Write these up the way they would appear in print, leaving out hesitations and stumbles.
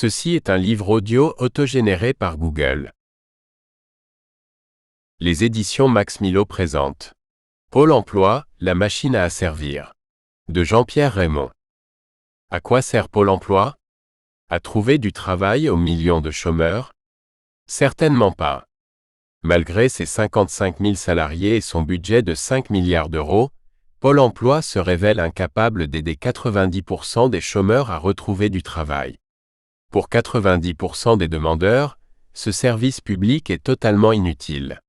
Ceci est un livre audio autogénéré par Google. Les éditions Max Milo présentent Pôle emploi, la machine à asservir. De Jean-Pierre Raymond. À quoi sert Pôle emploi? À trouver du travail aux millions de chômeurs? Certainement pas. Malgré ses 55 000 salariés et son budget de 5 milliards d'euros, Pôle emploi se révèle incapable d'aider 90% des chômeurs à retrouver du travail. Pour 90% des demandeurs, ce service public est totalement inutile.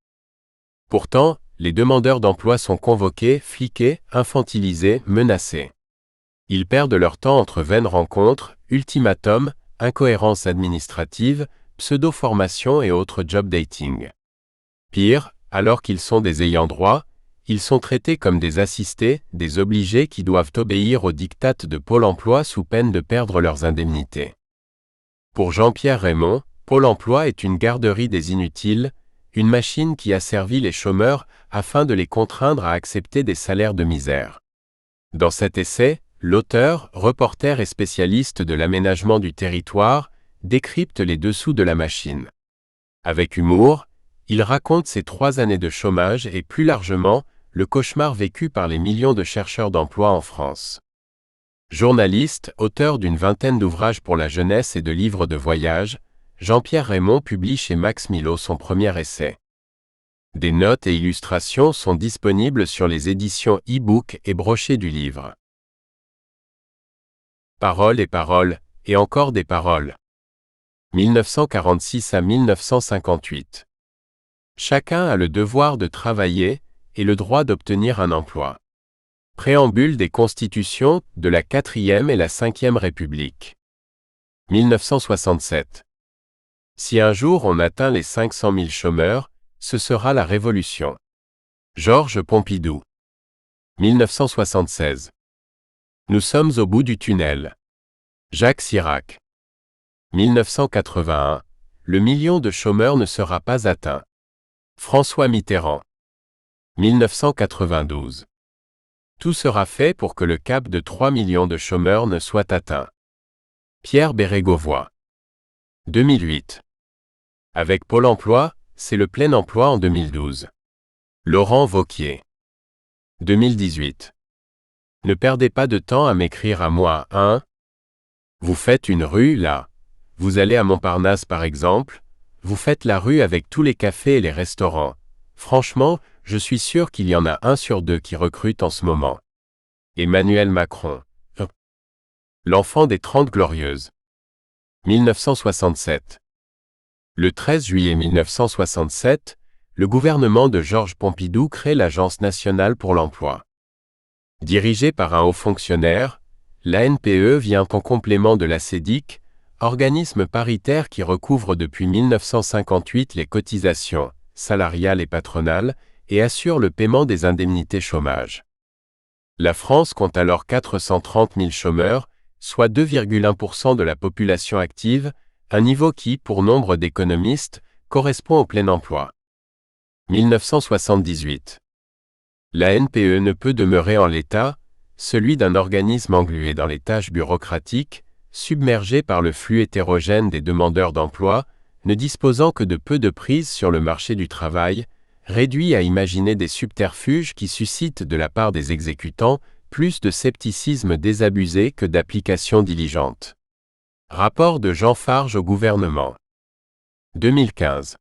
Pourtant, les demandeurs d'emploi sont convoqués, fliqués, infantilisés, menacés. Ils perdent leur temps entre vaines rencontres, ultimatums, incohérences administratives, pseudo-formations et autres job dating. Pire, alors qu'ils sont des ayants droit, ils sont traités comme des assistés, des obligés qui doivent obéir aux diktats de Pôle emploi sous peine de perdre leurs indemnités. Pour Jean-Pierre Raymond, Pôle emploi est une garderie des inutiles, une machine qui asservit les chômeurs afin de les contraindre à accepter des salaires de misère. Dans cet essai, l'auteur, reporter et spécialiste de l'aménagement du territoire, décrypte les dessous de la machine. Avec humour, il raconte ses 3 années de chômage et plus largement, le cauchemar vécu par les millions de chercheurs d'emploi en France. Journaliste, auteur d'une vingtaine d'ouvrages pour la jeunesse et de livres de voyage, Jean-Pierre Raymond publie chez Max Milo son premier essai. Des notes et illustrations sont disponibles sur les éditions e-book et brochets du livre. Paroles et encore des paroles. 1946 à 1958. Chacun a le devoir de travailler et le droit d'obtenir un emploi. Préambule des constitutions de la 4e et la 5e République. 1967. Si un jour on atteint les 500 000 chômeurs, ce sera la révolution. Georges Pompidou. 1976. Nous sommes au bout du tunnel. Jacques Chirac. 1981. Le million de chômeurs ne sera pas atteint. François Mitterrand. 1992. Tout sera fait pour que le cap de 3 millions de chômeurs ne soit atteint. Pierre Bérégovoy. 2008. Avec Pôle emploi, c'est le plein emploi en 2012. Laurent Wauquiez. 2018. Ne perdez pas de temps à m'écrire à moi, hein? Vous faites une rue, là. Vous allez à Montparnasse par exemple, vous faites la rue avec tous les cafés et les restaurants. Franchement, je suis sûr qu'il y en a 1 sur 2 qui recrute en ce moment. Emmanuel Macron. L'enfant des 30 Glorieuses. 1967. Le 13 juillet 1967, le gouvernement de Georges Pompidou crée l'Agence nationale pour l'emploi. Dirigée par un haut fonctionnaire, l'ANPE vient en complément de la CEDIC, organisme paritaire qui recouvre depuis 1958 les cotisations salariales et patronales et assure le paiement des indemnités chômage. La France compte alors 430 000 chômeurs, soit 2,1% de la population active, un niveau qui, pour nombre d'économistes, correspond au plein emploi. 1978. La NPE ne peut demeurer en l'état, celui d'un organisme englué dans les tâches bureaucratiques, submergé par le flux hétérogène des demandeurs d'emploi, ne disposant que de peu de prise sur le marché du travail, réduit à imaginer des subterfuges qui suscitent de la part des exécutants plus de scepticisme désabusé que d'application diligente. Rapport de Jean Farge au gouvernement. 2015.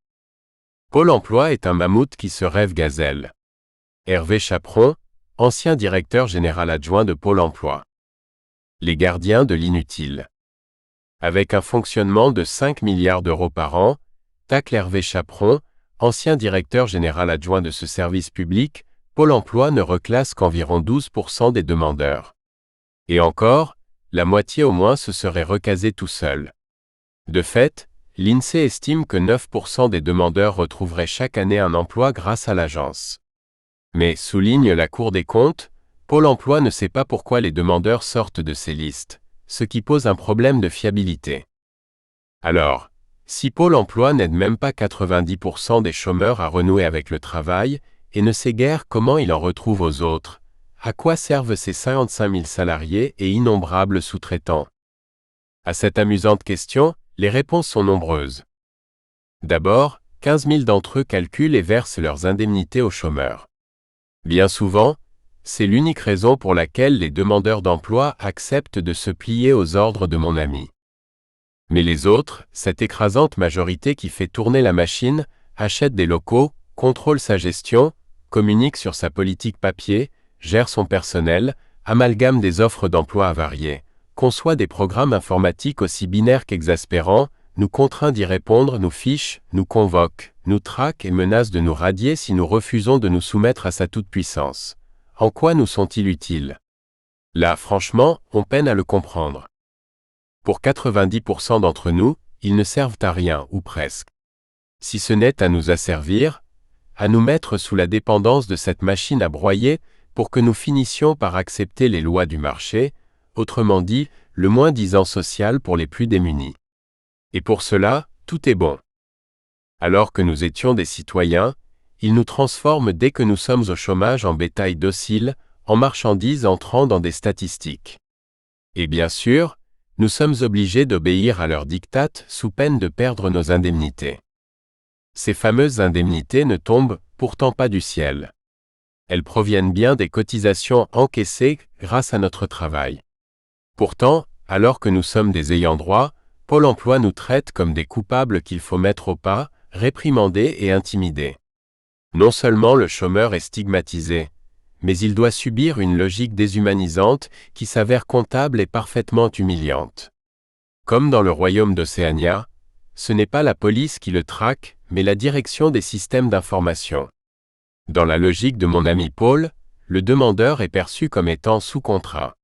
Pôle emploi est un mammouth qui se rêve gazelle. Hervé Chaperon, ancien directeur général adjoint de Pôle emploi. Les gardiens de l'inutile. Avec un fonctionnement de 5 milliards d'euros par an, tacle Hervé Chaperon, ancien directeur général adjoint de ce service public, Pôle emploi ne reclasse qu'environ 12% des demandeurs. Et encore, la moitié au moins se serait recasée tout seul. De fait, l'INSEE estime que 9% des demandeurs retrouveraient chaque année un emploi grâce à l'agence. Mais, souligne la Cour des comptes, Pôle emploi ne sait pas pourquoi les demandeurs sortent de ces listes, ce qui pose un problème de fiabilité. Alors, si Pôle emploi n'aide même pas 90% des chômeurs à renouer avec le travail, et ne sait guère comment il en retrouve aux autres, à quoi servent ces 55 000 salariés et innombrables sous-traitants? À cette amusante question, les réponses sont nombreuses. D'abord, 15 000 d'entre eux calculent et versent leurs indemnités aux chômeurs. Bien souvent, c'est l'unique raison pour laquelle les demandeurs d'emploi acceptent de se plier aux ordres de mon ami. Mais les autres, cette écrasante majorité qui fait tourner la machine, achète des locaux, contrôle sa gestion, communique sur sa politique papier, gère son personnel, amalgame des offres d'emploi avariées, conçoit des programmes informatiques aussi binaires qu'exaspérants, nous contraint d'y répondre, nous fiche, nous convoque, nous traque et menace de nous radier si nous refusons de nous soumettre à sa toute-puissance. En quoi nous sont-ils utiles? Là, franchement, on peine à le comprendre. Pour 90% d'entre nous, ils ne servent à rien, ou presque. Si ce n'est à nous asservir, à nous mettre sous la dépendance de cette machine à broyer pour que nous finissions par accepter les lois du marché, autrement dit, le moins-disant social pour les plus démunis. Et pour cela, tout est bon. Alors que nous étions des citoyens, ils nous transforment dès que nous sommes au chômage en bétail docile, en marchandises entrant dans des statistiques. Et bien sûr, nous sommes obligés d'obéir à leurs diktats sous peine de perdre nos indemnités. Ces fameuses indemnités ne tombent pourtant pas du ciel. Elles proviennent bien des cotisations encaissées grâce à notre travail. Pourtant, alors que nous sommes des ayants droit, Pôle emploi nous traite comme des coupables qu'il faut mettre au pas, réprimander et intimider. Non seulement le chômeur est stigmatisé, mais il doit subir une logique déshumanisante qui s'avère comptable et parfaitement humiliante. Comme dans le royaume d'Océania, ce n'est pas la police qui le traque, mais la direction des systèmes d'information. Dans la logique de mon ami Paul, le demandeur est perçu comme étant sous contrat.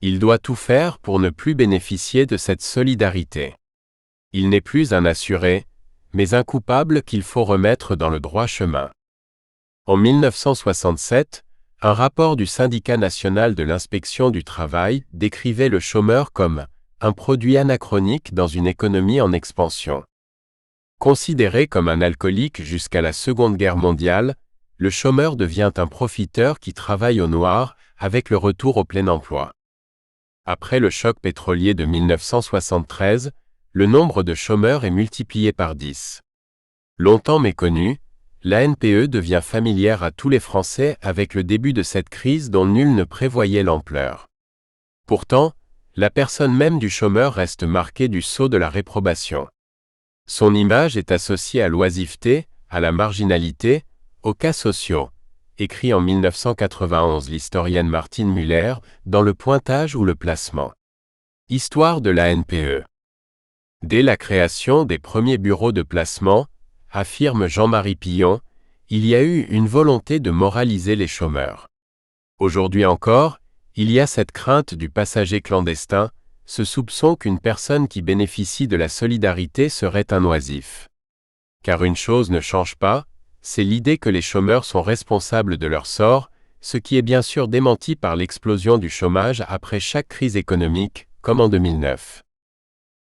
Il doit tout faire pour ne plus bénéficier de cette solidarité. Il n'est plus un assuré, mais un coupable qu'il faut remettre dans le droit chemin. En 1967, un rapport du Syndicat national de l'inspection du travail décrivait le chômeur comme un produit anachronique dans une économie en expansion. Considéré comme un alcoolique jusqu'à la Seconde Guerre mondiale, le chômeur devient un profiteur qui travaille au noir avec le retour au plein emploi. Après le choc pétrolier de 1973, le nombre de chômeurs est multiplié par 10. Longtemps méconnue, l'ANPE devient familière à tous les Français avec le début de cette crise dont nul ne prévoyait l'ampleur. Pourtant, la personne même du chômeur reste marquée du sceau de la réprobation. Son image est associée à l'oisiveté, à la marginalité, aux cas sociaux, écrit en 1991 l'historienne Martine Muller, dans Le Pointage ou le Placement. Histoire de l'ANPE. Dès la création des premiers bureaux de placement, affirme Jean-Marie Pillon, il y a eu une volonté de moraliser les chômeurs. Aujourd'hui encore, il y a cette crainte du passager clandestin, ce soupçon qu'une personne qui bénéficie de la solidarité serait un oisif. Car une chose ne change pas, c'est l'idée que les chômeurs sont responsables de leur sort, ce qui est bien sûr démenti par l'explosion du chômage après chaque crise économique, comme en 2009.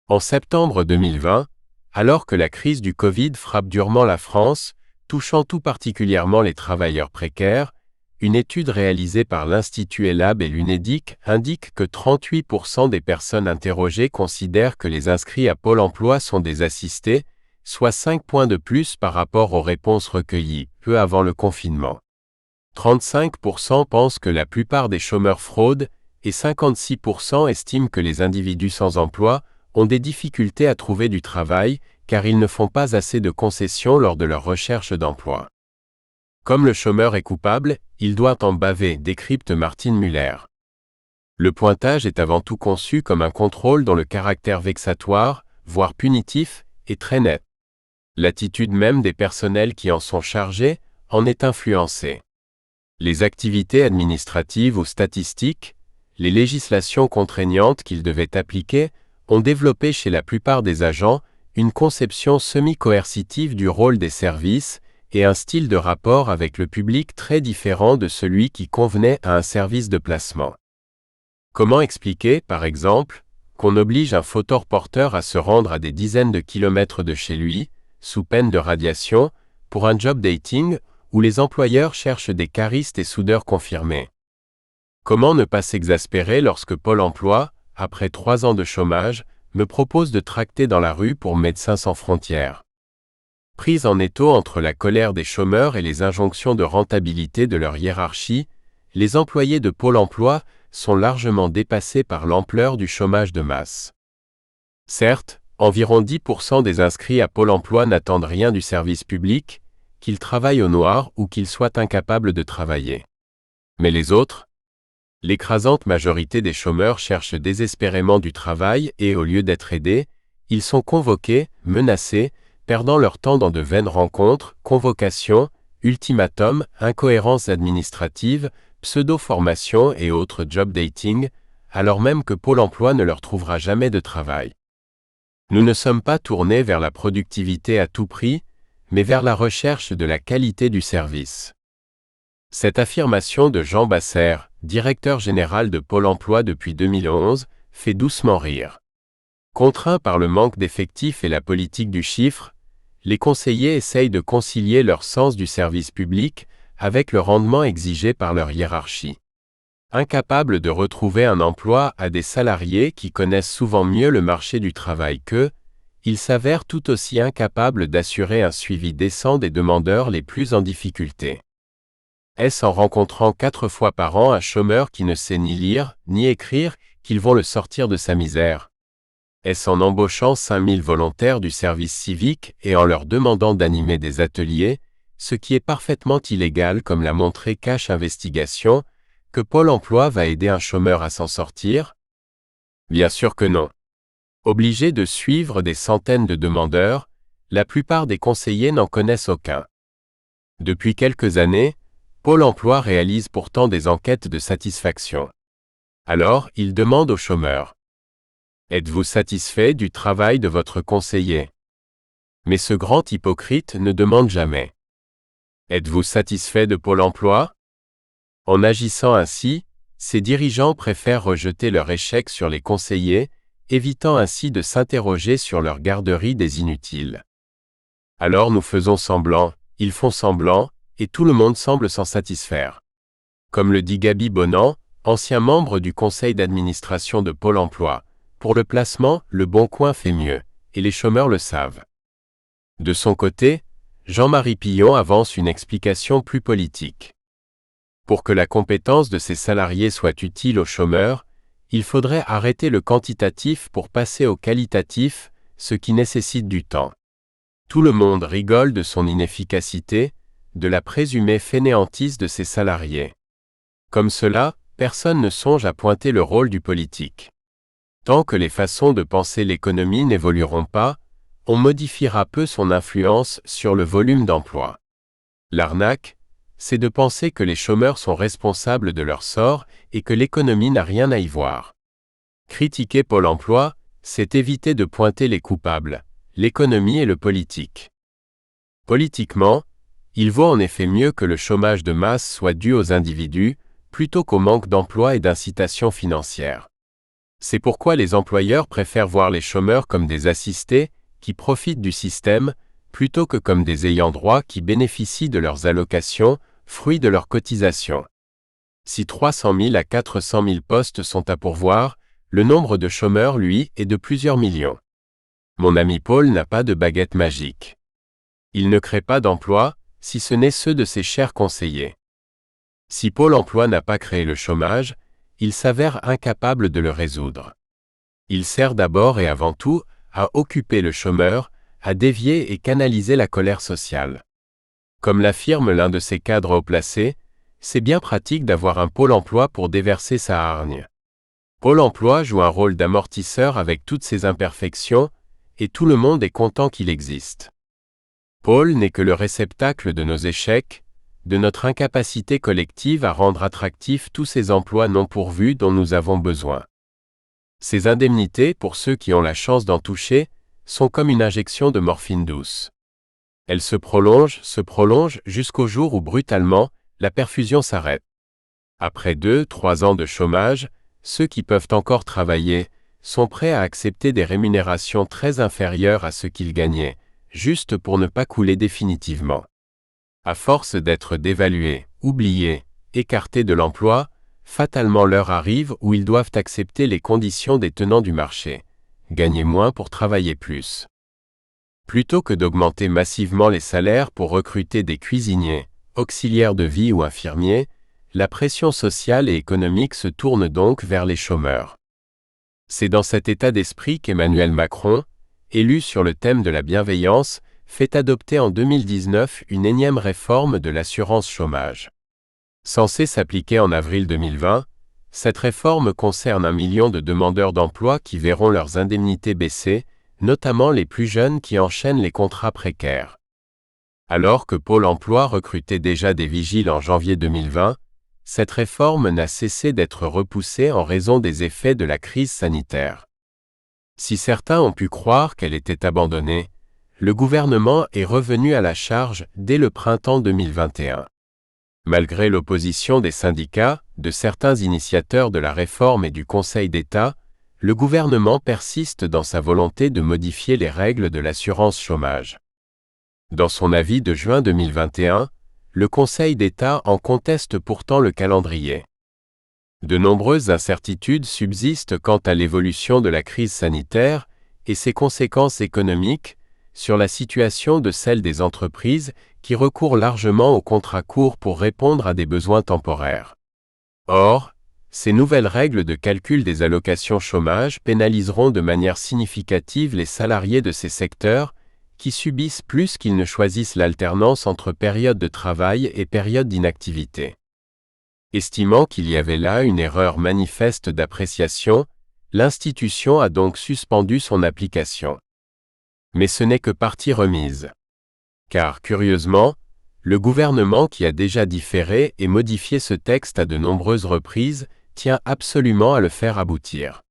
En septembre 2020, alors que la crise du Covid frappe durement la France, touchant tout particulièrement les travailleurs précaires, une étude réalisée par l'Institut ELAB et l'UNEDIC indique que 38% des personnes interrogées considèrent que les inscrits à Pôle emploi sont des assistés, soit 5 points de plus par rapport aux réponses recueillies peu avant le confinement. 35% pensent que la plupart des chômeurs fraudent et 56% estiment que les individus sans emploi ont des difficultés à trouver du travail car ils ne font pas assez de concessions lors de leur recherche d'emploi. Comme le chômeur est coupable, il doit en baver, décrypte Martine Muller. Le pointage est avant tout conçu comme un contrôle dont le caractère vexatoire, voire punitif, est très net. L'attitude même des personnels qui en sont chargés en est influencée. Les activités administratives ou statistiques, les législations contraignantes qu'ils devaient appliquer, ont développé chez la plupart des agents une conception semi-coercitive du rôle des services et un style de rapport avec le public très différent de celui qui convenait à un service de placement. Comment expliquer, par exemple, qu'on oblige un photoreporteur à se rendre à des dizaines de kilomètres de chez lui, sous peine de radiation, pour un job dating où les employeurs cherchent des caristes et soudeurs confirmés? Comment ne pas s'exaspérer lorsque Pôle emploi, après 3 ans de chômage, me propose de tracter dans la rue pour Médecins sans frontières. Prise en étau entre la colère des chômeurs et les injonctions de rentabilité de leur hiérarchie, les employés de Pôle emploi sont largement dépassés par l'ampleur du chômage de masse. Certes, environ 10% des inscrits à Pôle emploi n'attendent rien du service public, qu'ils travaillent au noir ou qu'ils soient incapables de travailler. Mais les autres? L'écrasante majorité des chômeurs cherchent désespérément du travail et, au lieu d'être aidés, ils sont convoqués, menacés, perdant leur temps dans de vaines rencontres, convocations, ultimatums, incohérences administratives, pseudo-formations et autres job dating, alors même que Pôle emploi ne leur trouvera jamais de travail. Nous ne sommes pas tournés vers la productivité à tout prix, mais vers la recherche de la qualité du service. Cette affirmation de Jean Basser, directeur général de Pôle emploi depuis 2011, fait doucement rire. Contraints par le manque d'effectifs et la politique du chiffre, les conseillers essayent de concilier leur sens du service public avec le rendement exigé par leur hiérarchie. Incapables de retrouver un emploi à des salariés qui connaissent souvent mieux le marché du travail qu'eux, ils s'avèrent tout aussi incapables d'assurer un suivi décent des demandeurs les plus en difficulté. Est-ce en rencontrant 4 fois par an un chômeur qui ne sait ni lire, ni écrire, qu'ils vont le sortir de sa misère? Est-ce en embauchant 5000 volontaires du service civique et en leur demandant d'animer des ateliers, ce qui est parfaitement illégal comme l'a montré Cash Investigation, que Pôle emploi va aider un chômeur à s'en sortir? Bien sûr que non. Obligés de suivre des centaines de demandeurs, la plupart des conseillers n'en connaissent aucun. Depuis quelques années, Pôle emploi réalise pourtant des enquêtes de satisfaction. Alors, il demande aux chômeurs: êtes-vous satisfait du travail de votre conseiller? Mais ce grand hypocrite ne demande jamais: êtes-vous satisfait de Pôle emploi? En agissant ainsi, ces dirigeants préfèrent rejeter leur échec sur les conseillers, évitant ainsi de s'interroger sur leur garderie des inutiles. Alors nous faisons semblant, ils font semblant, et tout le monde semble s'en satisfaire. Comme le dit Gaby Bonan, ancien membre du conseil d'administration de Pôle emploi, pour le placement, Le Bon Coin fait mieux, et les chômeurs le savent. De son côté, Jean-Marie Pillon avance une explication plus politique. Pour que la compétence de ces salariés soit utile aux chômeurs, il faudrait arrêter le quantitatif pour passer au qualitatif, ce qui nécessite du temps. Tout le monde rigole de son inefficacité, de la présumée fainéantise de ses salariés. Comme cela, personne ne songe à pointer le rôle du politique. Tant que les façons de penser l'économie n'évolueront pas, on modifiera peu son influence sur le volume d'emploi. L'arnaque, c'est de penser que les chômeurs sont responsables de leur sort et que l'économie n'a rien à y voir. Critiquer Pôle emploi, c'est éviter de pointer les coupables, l'économie et le politique. Politiquement, il vaut en effet mieux que le chômage de masse soit dû aux individus, plutôt qu'au manque d'emploi et d'incitation financière. C'est pourquoi les employeurs préfèrent voir les chômeurs comme des assistés, qui profitent du système, plutôt que comme des ayants droit qui bénéficient de leurs allocations, fruits de leurs cotisations. Si 300 000 à 400 000 postes sont à pourvoir, le nombre de chômeurs, lui, est de plusieurs millions. Mon ami Paul n'a pas de baguette magique. Il ne crée pas d'emplois, si ce n'est ceux de ses chers conseillers. Si Pôle emploi n'a pas créé le chômage, il s'avère incapable de le résoudre. Il sert d'abord et avant tout à occuper le chômeur, à dévier et canaliser la colère sociale. Comme l'affirme l'un de ses cadres haut placés, c'est bien pratique d'avoir un Pôle emploi pour déverser sa hargne. Pôle emploi joue un rôle d'amortisseur avec toutes ses imperfections, et tout le monde est content qu'il existe. Pôle n'est que le réceptacle de nos échecs, de notre incapacité collective à rendre attractifs tous ces emplois non pourvus dont nous avons besoin. Ces indemnités, pour ceux qui ont la chance d'en toucher, sont comme une injection de morphine douce. Elles se prolongent jusqu'au jour où brutalement, la perfusion s'arrête. Après 2-3 ans de chômage, ceux qui peuvent encore travailler sont prêts à accepter des rémunérations très inférieures à ce qu'ils gagnaient, juste pour ne pas couler définitivement. À force d'être dévalués, oubliés, écartés de l'emploi, fatalement l'heure arrive où ils doivent accepter les conditions des tenants du marché. Gagner moins pour travailler plus. Plutôt que d'augmenter massivement les salaires pour recruter des cuisiniers, auxiliaires de vie ou infirmiers, la pression sociale et économique se tourne donc vers les chômeurs. C'est dans cet état d'esprit qu'Emmanuel Macron, élu sur le thème de la bienveillance, fait adopter en 2019 une énième réforme de l'assurance chômage. Censée s'appliquer en avril 2020, cette réforme concerne 1 million de demandeurs d'emploi qui verront leurs indemnités baisser, notamment les plus jeunes qui enchaînent les contrats précaires. Alors que Pôle emploi recrutait déjà des vigiles en janvier 2020, cette réforme n'a cessé d'être repoussée en raison des effets de la crise sanitaire. Si certains ont pu croire qu'elle était abandonnée, le gouvernement est revenu à la charge dès le printemps 2021. Malgré l'opposition des syndicats, de certains initiateurs de la réforme et du Conseil d'État, le gouvernement persiste dans sa volonté de modifier les règles de l'assurance chômage. Dans son avis de juin 2021, le Conseil d'État en conteste pourtant le calendrier. De nombreuses incertitudes subsistent quant à l'évolution de la crise sanitaire et ses conséquences économiques sur la situation de celle des entreprises qui recourent largement aux contrats courts pour répondre à des besoins temporaires. Or, ces nouvelles règles de calcul des allocations chômage pénaliseront de manière significative les salariés de ces secteurs qui subissent plus qu'ils ne choisissent l'alternance entre période de travail et période d'inactivité. Estimant qu'il y avait là une erreur manifeste d'appréciation, l'institution a donc suspendu son application. Mais ce n'est que partie remise. Car, curieusement, le gouvernement qui a déjà différé et modifié ce texte à de nombreuses reprises tient absolument à le faire aboutir.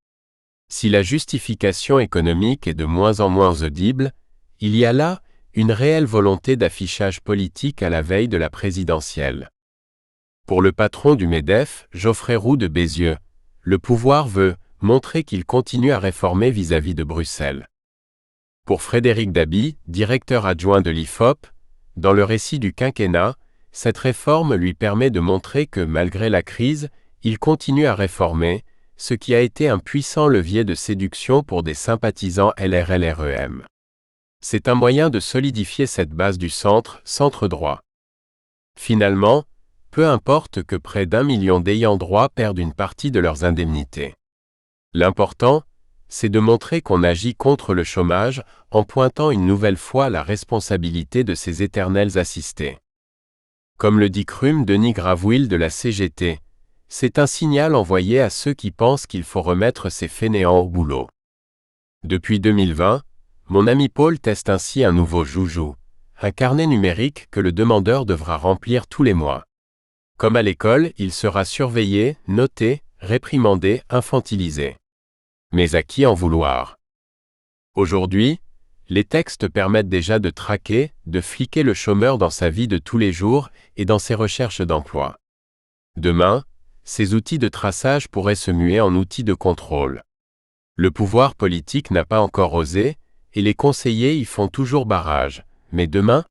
Si la justification économique est de moins en moins audible, il y a là une réelle volonté d'affichage politique à la veille de la présidentielle. Pour le patron du MEDEF, Geoffrey Roux de Bézieux, le pouvoir veut montrer qu'il continue à réformer vis-à-vis de Bruxelles. Pour Frédéric Dabi, directeur adjoint de l'IFOP, dans le récit du quinquennat, cette réforme lui permet de montrer que malgré la crise, il continue à réformer, ce qui a été un puissant levier de séduction pour des sympathisants LRLREM. C'est un moyen de solidifier cette base du centre droit. Finalement, peu importe que près d'1 million d'ayants droit perdent une partie de leurs indemnités. L'important, c'est de montrer qu'on agit contre le chômage en pointant une nouvelle fois la responsabilité de ces éternels assistés. Comme le dit Crum Denis Gravouille de la CGT, c'est un signal envoyé à ceux qui pensent qu'il faut remettre ces fainéants au boulot. Depuis 2020, mon ami Paul teste ainsi un nouveau joujou, un carnet numérique que le demandeur devra remplir tous les mois. Comme à l'école, il sera surveillé, noté, réprimandé, infantilisé. Mais à qui en vouloir? Aujourd'hui, les textes permettent déjà de traquer, de fliquer le chômeur dans sa vie de tous les jours et dans ses recherches d'emploi. Demain, ces outils de traçage pourraient se muer en outils de contrôle. Le pouvoir politique n'a pas encore osé, et les conseillers y font toujours barrage. Mais demain?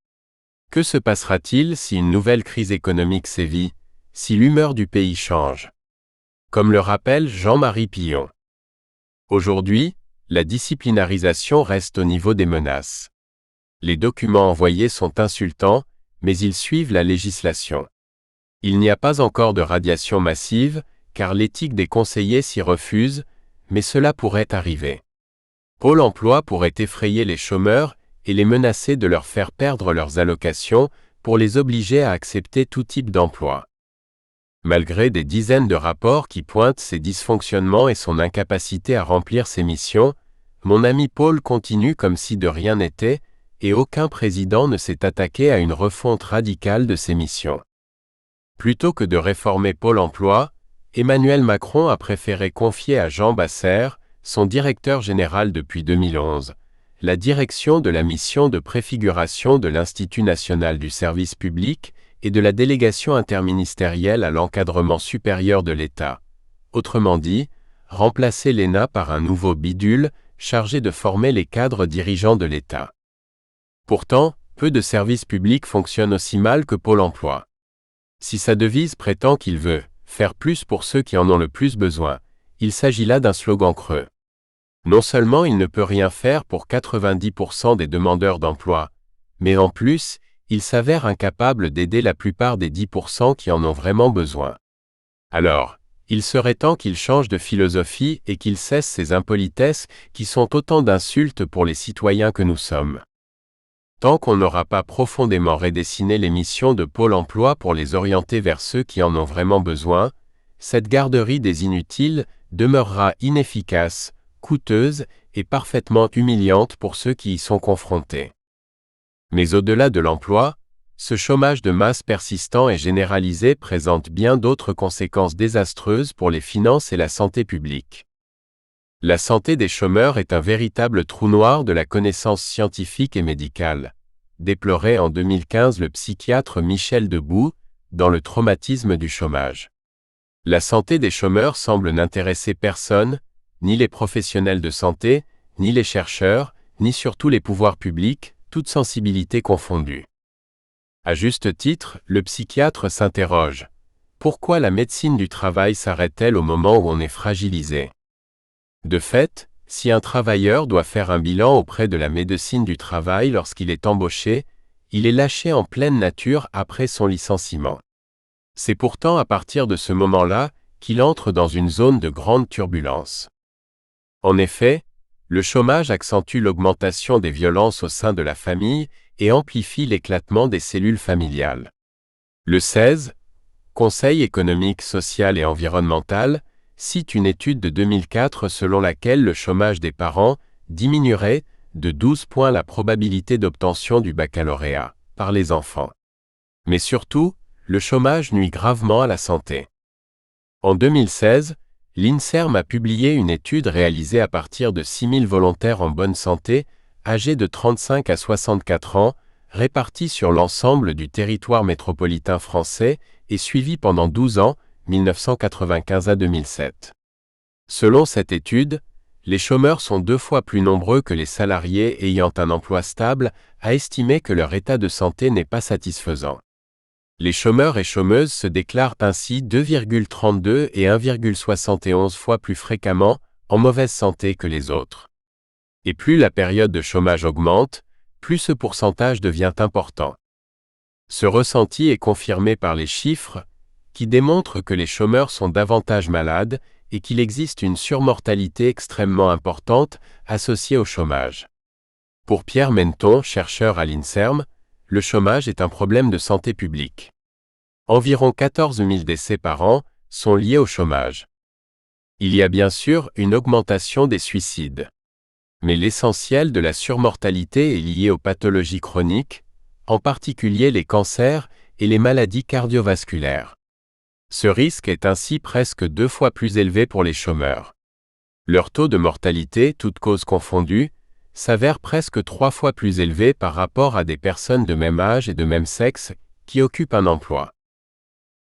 Que se passera-t-il si une nouvelle crise économique sévit, si l'humeur du pays change? Comme le rappelle Jean-Marie Pillon. Aujourd'hui, la disciplinarisation reste au niveau des menaces. Les documents envoyés sont insultants, mais ils suivent la législation. Il n'y a pas encore de radiation massive, car l'éthique des conseillers s'y refuse, mais cela pourrait arriver. Pôle emploi pourrait effrayer les chômeurs et les menacer de leur faire perdre leurs allocations pour les obliger à accepter tout type d'emploi. Malgré des dizaines de rapports qui pointent ses dysfonctionnements et son incapacité à remplir ses missions, mon ami Paul continue comme si de rien n'était, et aucun président ne s'est attaqué à une refonte radicale de ses missions. Plutôt que de réformer Pôle emploi, Emmanuel Macron a préféré confier à Jean Bassère, son directeur général depuis 2011, la direction de la mission de préfiguration de l'Institut national du service public et de la délégation interministérielle à l'encadrement supérieur de l'État. Autrement dit, remplacer l'ENA par un nouveau bidule chargé de former les cadres dirigeants de l'État. Pourtant, peu de services publics fonctionnent aussi mal que Pôle emploi. Si sa devise prétend qu'il veut Faire plus pour ceux qui en ont le plus besoin. Il s'agit là d'un slogan creux. Non seulement il ne peut rien faire pour 90% des demandeurs d'emploi, mais en plus, il s'avère incapable d'aider la plupart des 10% qui en ont vraiment besoin. Alors, il serait temps qu'il change de philosophie et qu'il cesse ces impolitesses qui sont autant d'insultes pour les citoyens que nous sommes. Tant qu'on n'aura pas profondément redessiné les missions de Pôle emploi pour les orienter vers ceux qui en ont vraiment besoin, cette garderie des inutiles demeurera inefficace, coûteuse et parfaitement humiliante pour ceux qui y sont confrontés. Mais au-delà de l'emploi, ce chômage de masse persistant et généralisé présente bien d'autres conséquences désastreuses pour les finances et la santé publique. La santé des chômeurs est un véritable trou noir de la connaissance scientifique et médicale, déplorait en 2015 le psychiatre Michel Debout, dans Le traumatisme du chômage. La santé des chômeurs semble n'intéresser personne, ni les professionnels de santé, ni les chercheurs, ni surtout les pouvoirs publics, toutes sensibilités confondues. À juste titre, le psychiatre s'interroge. Pourquoi la médecine du travail s'arrête-t-elle au moment où on est fragilisé ? De fait, si un travailleur doit faire un bilan auprès de la médecine du travail lorsqu'il est embauché, il est lâché en pleine nature après son licenciement. C'est pourtant à partir de ce moment-là qu'il entre dans une zone de grande turbulence. En effet, le chômage accentue l'augmentation des violences au sein de la famille et amplifie l'éclatement des cellules familiales. Le CESE, Conseil économique, social et environnemental, cite une étude de 2004 selon laquelle le chômage des parents diminuerait de 12 points la probabilité d'obtention du baccalauréat par les enfants. Mais surtout, le chômage nuit gravement à la santé. En 2016, l'INSERM a publié une étude réalisée à partir de 6000 volontaires en bonne santé, âgés de 35 à 64 ans, répartis sur l'ensemble du territoire métropolitain français et suivis pendant 12 ans, 1995 à 2007. Selon cette étude, les chômeurs sont 2 fois plus nombreux que les salariés ayant un emploi stable à estimer que leur état de santé n'est pas satisfaisant. Les chômeurs et chômeuses se déclarent ainsi 2,32 et 1,71 fois plus fréquemment en mauvaise santé que les autres. Et plus la période de chômage augmente, plus ce pourcentage devient important. Ce ressenti est confirmé par les chiffres, qui démontrent que les chômeurs sont davantage malades et qu'il existe une surmortalité extrêmement importante associée au chômage. Pour Pierre Menton, chercheur à l'INSERM, le chômage est un problème de santé publique. Environ 14 000 décès par an sont liés au chômage. Il y a bien sûr une augmentation des suicides. Mais l'essentiel de la surmortalité est lié aux pathologies chroniques, en particulier les cancers et les maladies cardiovasculaires. Ce risque est ainsi presque 2 fois plus élevé pour les chômeurs. Leur taux de mortalité, toutes causes confondues, s'avère presque 3 fois plus élevé par rapport à des personnes de même âge et de même sexe qui occupent un emploi.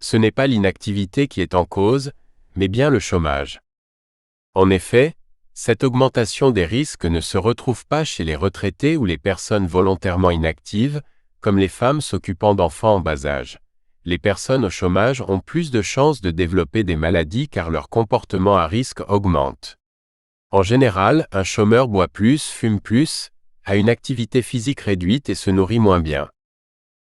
Ce n'est pas l'inactivité qui est en cause, mais bien le chômage. En effet, cette augmentation des risques ne se retrouve pas chez les retraités ou les personnes volontairement inactives, comme les femmes s'occupant d'enfants en bas âge. Les personnes au chômage ont plus de chances de développer des maladies car leur comportement à risque augmente. En général, un chômeur boit plus, fume plus, a une activité physique réduite et se nourrit moins bien.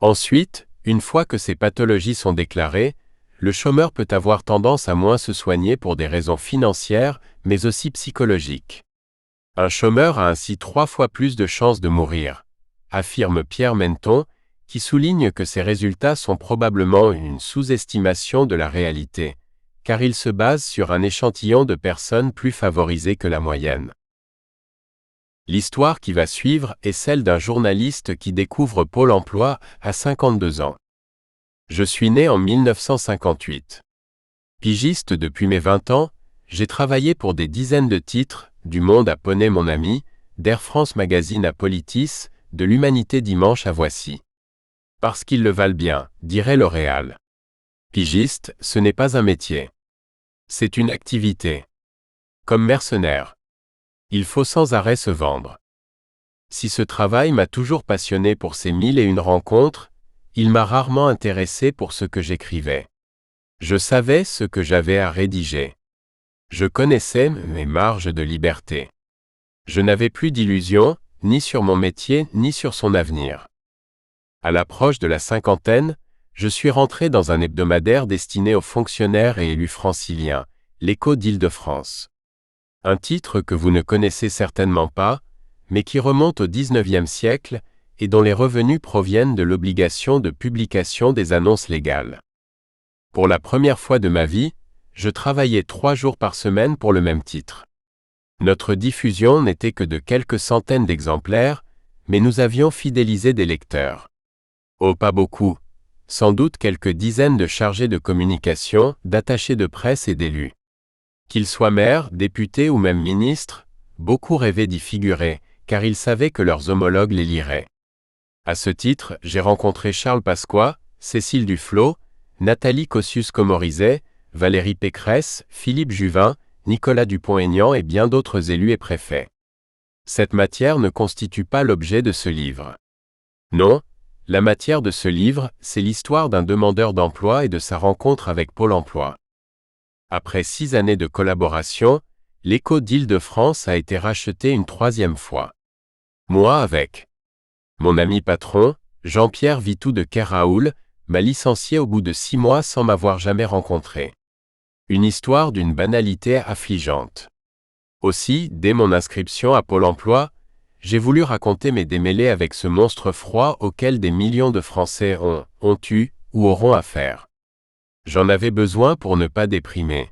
Ensuite, une fois que ces pathologies sont déclarées, le chômeur peut avoir tendance à moins se soigner pour des raisons financières, mais aussi psychologiques. Un chômeur a ainsi 3 fois plus de chances de mourir, affirme Pierre Menton, qui souligne que ces résultats sont probablement une sous-estimation de la réalité, car ils se basent sur un échantillon de personnes plus favorisées que la moyenne. L'histoire qui va suivre est celle d'un journaliste qui découvre Pôle emploi à 52 ans. Je suis né en 1958. Pigiste depuis mes 20 ans, j'ai travaillé pour des dizaines de titres, du Monde à Poney mon ami, d'Air France Magazine à Politis, de l'Humanité Dimanche à Voici. Parce qu'ils le valent bien, dirait L'Oréal. Pigiste, ce n'est pas un métier. C'est une activité. Comme mercenaire. Il faut sans arrêt se vendre. Si ce travail m'a toujours passionné pour ses 1001 rencontres, il m'a rarement intéressé pour ce que j'écrivais. Je savais ce que j'avais à rédiger. Je connaissais mes marges de liberté. Je n'avais plus d'illusions, ni sur mon métier, ni sur son avenir. À l'approche de la cinquantaine, je suis rentré dans un hebdomadaire destiné aux fonctionnaires et élus franciliens, l'Écho d'Île-de-France. Un titre que vous ne connaissez certainement pas, mais qui remonte au XIXe siècle et dont les revenus proviennent de l'obligation de publication des annonces légales. Pour la première fois de ma vie, je travaillais 3 jours par semaine pour le même titre. Notre diffusion n'était que de quelques centaines d'exemplaires, mais nous avions fidélisé des lecteurs. Oh, pas beaucoup. Sans doute quelques dizaines de chargés de communication, d'attachés de presse et d'élus. Qu'ils soient maires, députés ou même ministres, beaucoup rêvaient d'y figurer, car ils savaient que leurs homologues les liraient. À ce titre, j'ai rencontré Charles Pasqua, Cécile Duflot, Nathalie Kosciusko-Morizet, Valérie Pécresse, Philippe Juvin, Nicolas Dupont-Aignan et bien d'autres élus et préfets. Cette matière ne constitue pas l'objet de ce livre. Non, la matière de ce livre, c'est l'histoire d'un demandeur d'emploi et de sa rencontre avec Pôle emploi. Après 6 années de collaboration, l'Écho d'Île-de-France a été racheté une 3e fois. Moi avec. Mon ami patron, Jean-Pierre Vitou de Kerraoul, m'a licencié au bout de 6 mois sans m'avoir jamais rencontré. Une histoire d'une banalité affligeante. Aussi, dès mon inscription à Pôle emploi, j'ai voulu raconter mes démêlés avec ce monstre froid auquel des millions de Français ont eu ou auront affaire. J'en avais besoin pour ne pas déprimer,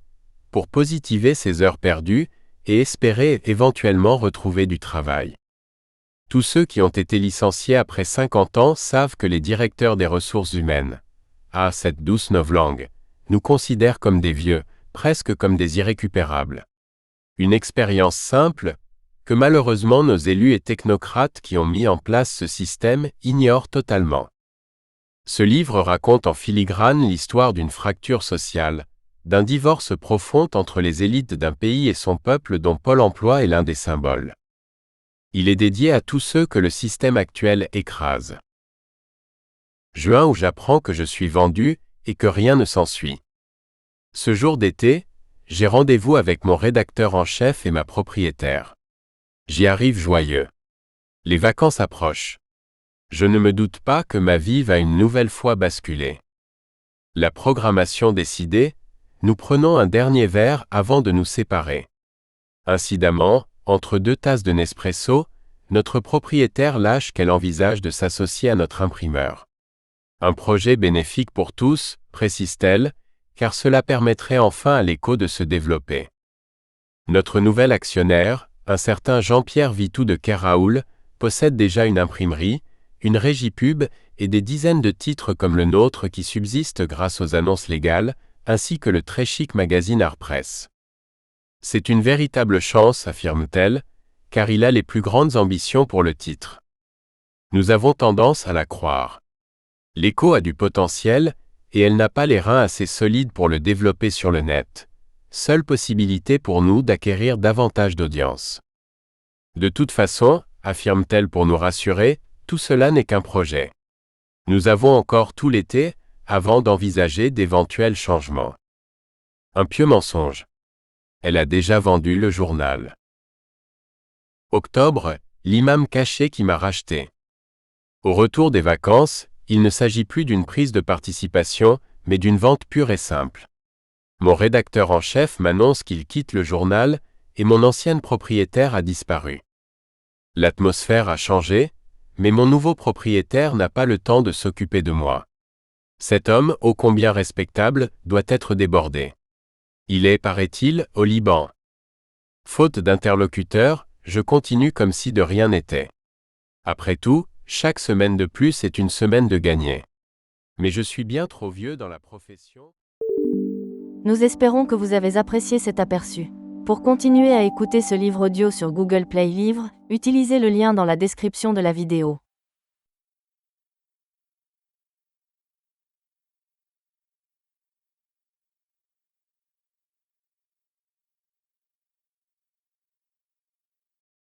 pour positiver ces heures perdues et espérer éventuellement retrouver du travail. Tous ceux qui ont été licenciés après 50 ans savent que les directeurs des ressources humaines, cette douce novlangue, nous considèrent comme des vieux, presque comme des irrécupérables. Une expérience simple, que malheureusement nos élus et technocrates qui ont mis en place ce système ignorent totalement. Ce livre raconte en filigrane l'histoire d'une fracture sociale, d'un divorce profond entre les élites d'un pays et son peuple dont Pôle emploi est l'un des symboles. Il est dédié à tous ceux que le système actuel écrase. Juin où j'apprends que je suis vendu et que rien ne s'ensuit. Ce jour d'été, j'ai rendez-vous avec mon rédacteur en chef et ma propriétaire. J'y arrive joyeux. Les vacances approchent. Je ne me doute pas que ma vie va une nouvelle fois basculer. La programmation décidée, nous prenons un dernier verre avant de nous séparer. Incidemment, entre 2 tasses de Nespresso, notre propriétaire lâche qu'elle envisage de s'associer à notre imprimeur. Un projet bénéfique pour tous, précise-t-elle, car cela permettrait enfin à l'Écho de se développer. Notre nouvel actionnaire, un certain Jean-Pierre Vitou de Kerraoul, possède déjà une imprimerie, une régie pub et des dizaines de titres comme le nôtre qui subsistent grâce aux annonces légales, ainsi que le très chic magazine Art Press. C'est une véritable chance, affirme-t-elle, car il a les plus grandes ambitions pour le titre. Nous avons tendance à la croire. L'Écho a du potentiel, et elle n'a pas les reins assez solides pour le développer sur le net. Seule possibilité pour nous d'acquérir davantage d'audience. De toute façon, affirme-t-elle pour nous rassurer, tout cela n'est qu'un projet. Nous avons encore tout l'été, avant d'envisager d'éventuels changements. Un pieux mensonge. Elle a déjà vendu le journal. Octobre, l'imam caché qui m'a racheté. Au retour des vacances, il ne s'agit plus d'une prise de participation, mais d'une vente pure et simple. Mon rédacteur en chef m'annonce qu'il quitte le journal et mon ancienne propriétaire a disparu. L'atmosphère a changé, mais mon nouveau propriétaire n'a pas le temps de s'occuper de moi. Cet homme, ô combien respectable, doit être débordé. Il est, paraît-il, au Liban. Faute d'interlocuteur, je continue comme si de rien n'était. Après tout, chaque semaine de plus est une semaine de gagner. Mais je suis bien trop vieux dans la profession. Nous espérons que vous avez apprécié cet aperçu. Pour continuer à écouter ce livre audio sur Google Play Livres, utilisez le lien dans la description de la vidéo.